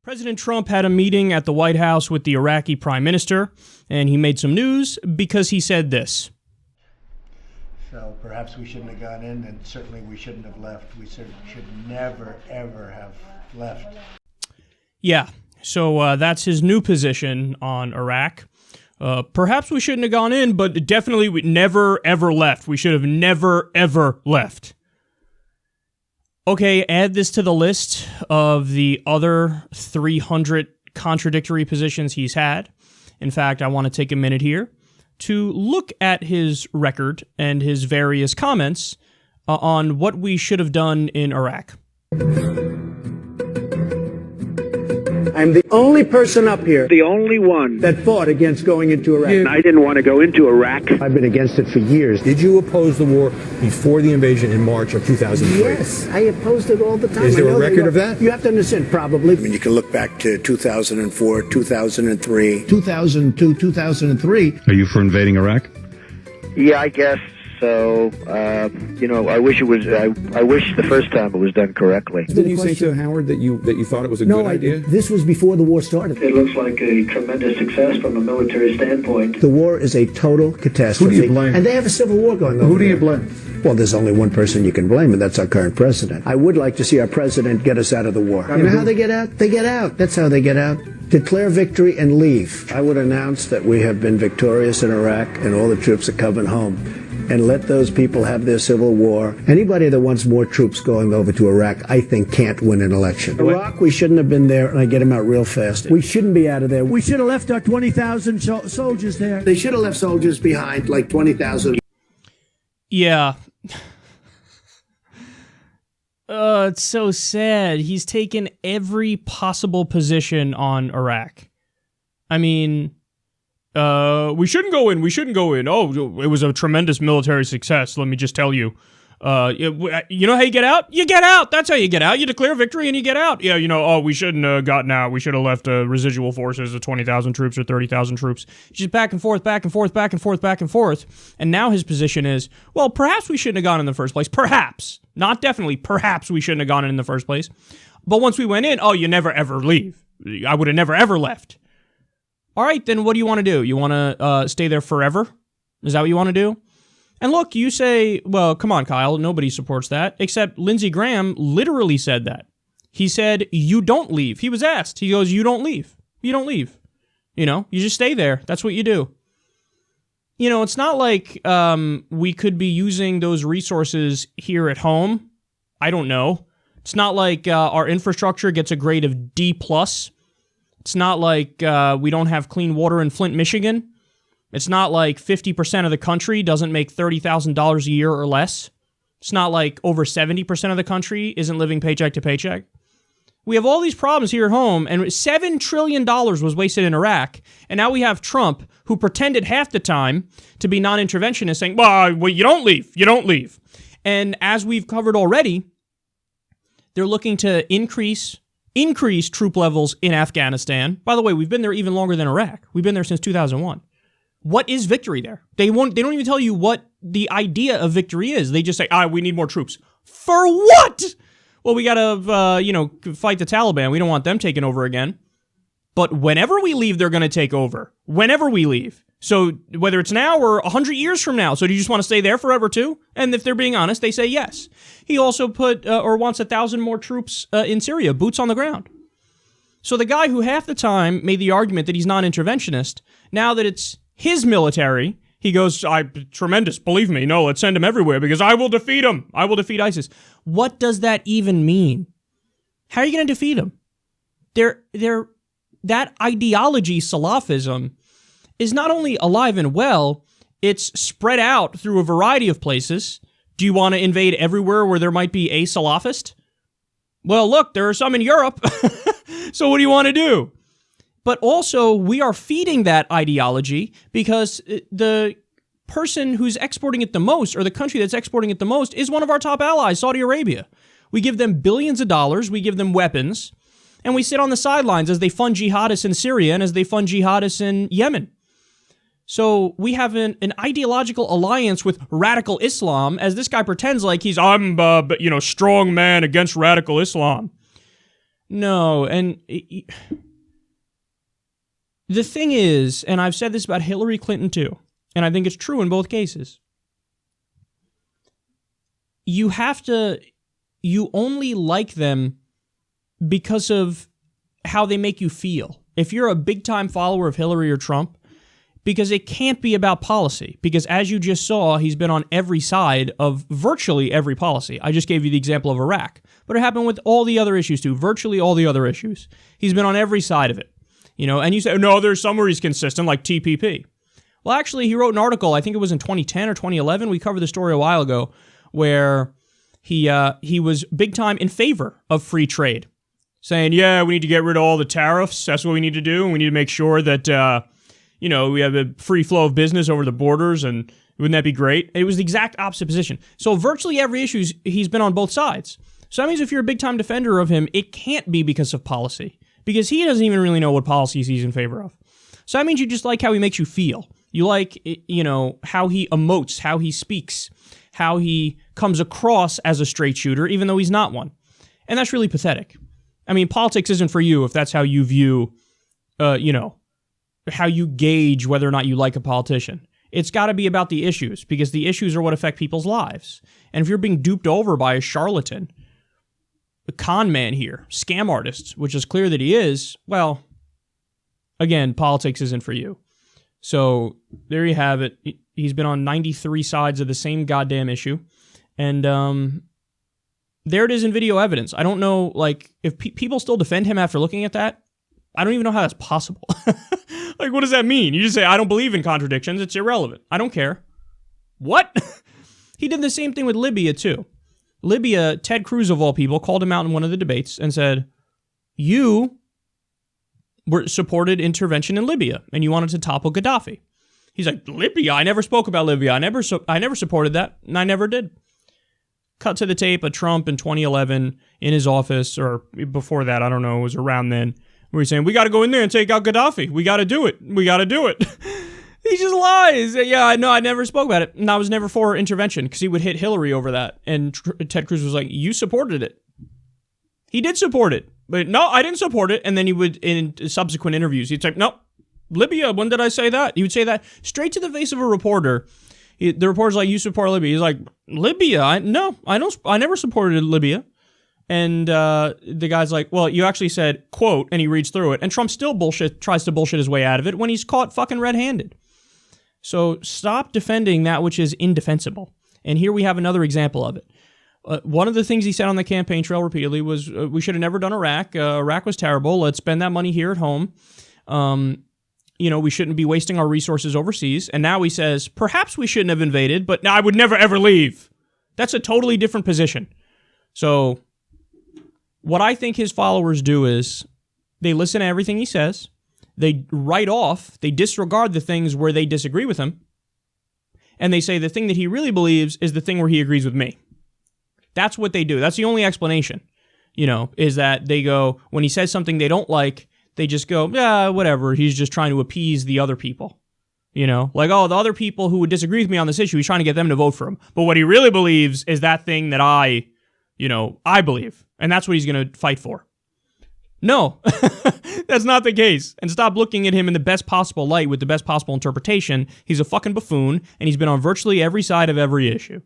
President Trump had a meeting at the White House with the Iraqi Prime Minister, and he made some news because he said this. So perhaps we shouldn't have gone in, and certainly we shouldn't have left. We should never, ever have left. Yeah, so that's his new position on Iraq. Perhaps we shouldn't have gone in, but definitely we never, ever left. We should have never, ever left. Okay, add this to the list of the other 300 contradictory positions he's had. In fact, I want to take a minute here to look at his record and his various comments on what we should have done in Iraq. I'm the only person up here, the only one that fought against going into Iraq. I didn't want to go into Iraq. I've been against it for years. Did you oppose the war before the invasion in March of 2003? Yes, I opposed it all the time. Is there a record of that? You have to understand, probably. I mean, you can look back to 2004, 2003. 2002, 2003. Are you for invading Iraq? Yeah, I guess so. I wish it was. I wish the first time it was done correctly. Didn't you say to Howard that you thought it was a good idea? This was before the war started. It looks like a tremendous success from a military standpoint. The war is a total catastrophe. Who do you blame? And they have a civil war going on. Who do you blame? Well, there's only one person you can blame, and that's our current president. I would like to see our president get us out of the war. You know how they get out? They get out. That's how they get out. Declare victory and leave. I would announce that we have been victorious in Iraq and all the troops are coming home. And let those people have their civil war. Anybody that wants more troops going over to Iraq, I think, can't win an election. Iraq, we shouldn't have been there, and I get them out real fast. We shouldn't be out of there. We should have left our 20,000 soldiers there. They should have left soldiers behind, like 20,000. Yeah. It's so sad. He's taken every possible position on Iraq. I mean, we shouldn't go in. We shouldn't go in. Oh, it was a tremendous military success. Let me just tell you. You know how you get out? You get out. That's how you get out. You declare victory and you get out. Yeah, we shouldn't have gotten out. We should have left residual forces of 20,000 troops or 30,000 troops. Just back and forth, back and forth, back and forth, back and forth. And now his position is, well, perhaps we shouldn't have gone in the first place. Perhaps. Not definitely. Perhaps we shouldn't have gone in the first place. But once we went in, you never ever leave. I would have never ever left. All right, then what do you want to do? You want to stay there forever? Is that what you want to do? And look, you say, well, come on, Kyle, nobody supports that, except Lindsey Graham literally said that. He said, you don't leave. He was asked. He goes, you don't leave. You don't leave. You just stay there. That's what you do. It's not like we could be using those resources here at home. I don't know. It's not like our infrastructure gets a grade of D+. It's not like we don't have clean water in Flint, Michigan. It's not like 50% of the country doesn't make $30,000 a year or less. It's not like over 70% of the country isn't living paycheck to paycheck. We have all these problems here at home, and $7 trillion was wasted in Iraq, and now we have Trump, who pretended half the time to be non-interventionist, saying, well, you don't leave, you don't leave. And as we've covered already, they're looking to increase troop levels in Afghanistan. By the way, we've been there even longer than Iraq. We've been there since 2001. What is victory there? They don't even tell you what the idea of victory is. They just say, we need more troops. For what? Well, we got to, fight the Taliban. We don't want them taking over again. But whenever we leave, they're going to take over. Whenever we leave. So whether it's now or 100 years from now. So do you just want to stay there forever too? And if they're being honest, they say yes. He also wants 1,000 more troops in Syria, boots on the ground. So the guy who half the time made the argument that he's non-interventionist, now that it's his military, he goes, tremendous, believe me, no, let's send him everywhere because I will defeat him. I will defeat ISIS. What does that even mean? How are you going to defeat him? That ideology, Salafism, is not only alive and well, it's spread out through a variety of places. Do you want to invade everywhere where there might be a Salafist? Well, look, there are some in Europe. So what do you want to do? But also, we are feeding that ideology because the person who's exporting it the most, or the country that's exporting it the most, is one of our top allies, Saudi Arabia. We give them billions of dollars, we give them weapons, and we sit on the sidelines as they fund jihadists in Syria and as they fund jihadists in Yemen. So we have an ideological alliance with radical Islam, as this guy pretends like I'm strong man against radical Islam. No, and the thing is, and I've said this about Hillary Clinton too, and I think it's true in both cases, you only like them because of how they make you feel. If you're a big-time follower of Hillary or Trump, because it can't be about policy. Because as you just saw, he's been on every side of virtually every policy. I just gave you the example of Iraq. But it happened with all the other issues too, virtually all the other issues. He's been on every side of it. And you say, no, there's some where he's consistent, like TPP. Well, actually, he wrote an article, I think it was in 2010 or 2011, we covered the story a while ago, where he was big time in favor of free trade. Saying, yeah, we need to get rid of all the tariffs. That's what we need to do. And we need to make sure that, we have a free flow of business over the borders. And wouldn't that be great? It was the exact opposite position. So virtually every issue, he's been on both sides. So that means if you're a big-time defender of him, it can't be because of policy. Because he doesn't even really know what policies he's in favor of. So that means you just like how he makes you feel. You like, how he emotes, how he speaks, how he comes across as a straight shooter, even though he's not one. And that's really pathetic. I mean, politics isn't for you if that's how you view, how you gauge whether or not you like a politician. It's got to be about the issues, because the issues are what affect people's lives. And if you're being duped over by a charlatan, a con man here, scam artist, which is clear that he is, well, again, politics isn't for you. So there you have it. He's been on 93 sides of the same goddamn issue. And there it is in video evidence. I don't know, if people still defend him after looking at that. I don't even know how that's possible. What does that mean? You just say, I don't believe in contradictions. It's irrelevant. I don't care. What? He did the same thing with Libya, too. Libya, Ted Cruz, of all people, called him out in one of the debates and said, you supported intervention in Libya, and you wanted to topple Gaddafi. He's like, Libya? I never spoke about Libya. I never supported that, and I never did. Cut to the tape of Trump in 2011 in his office, or before that, I don't know, it was around then, where he's saying, we got to go in there and take out Gaddafi. We got to do it. We got to do it. He just lies. Yeah, I know, I never spoke about it. And I was never for intervention, because he would hit Hillary over that. And Ted Cruz was like, you supported it. He did support it. But no, I didn't support it. And then he would, in subsequent interviews, he'd say, no, Libya, when did I say that? He would say that straight to the face of a reporter. The reporter's like, you support Libya. He's like, Libya? No, I never supported Libya. And the guy's like, well, you actually said, quote, and he reads through it. And Trump still tries to bullshit his way out of it when he's caught fucking red-handed. So stop defending that which is indefensible. And here we have another example of it. One of the things he said on the campaign trail repeatedly was, we should have never done Iraq. Iraq was terrible. Let's spend that money here at home. We shouldn't be wasting our resources overseas. And now he says, perhaps we shouldn't have invaded, but I would never, ever leave. That's a totally different position. So what I think his followers do is they listen to everything he says. They write off, they disregard the things where they disagree with him. And they say the thing that he really believes is the thing where he agrees with me. That's what they do. That's the only explanation, is that they go, when he says something they don't like, they just go, yeah, whatever. He's just trying to appease the other people. The other people who would disagree with me on this issue, he's trying to get them to vote for him. But what he really believes is that thing that I believe. And that's what he's going to fight for. No, that's not the case. And stop looking at him in the best possible light with the best possible interpretation. He's a fucking buffoon, and he's been on virtually every side of every issue.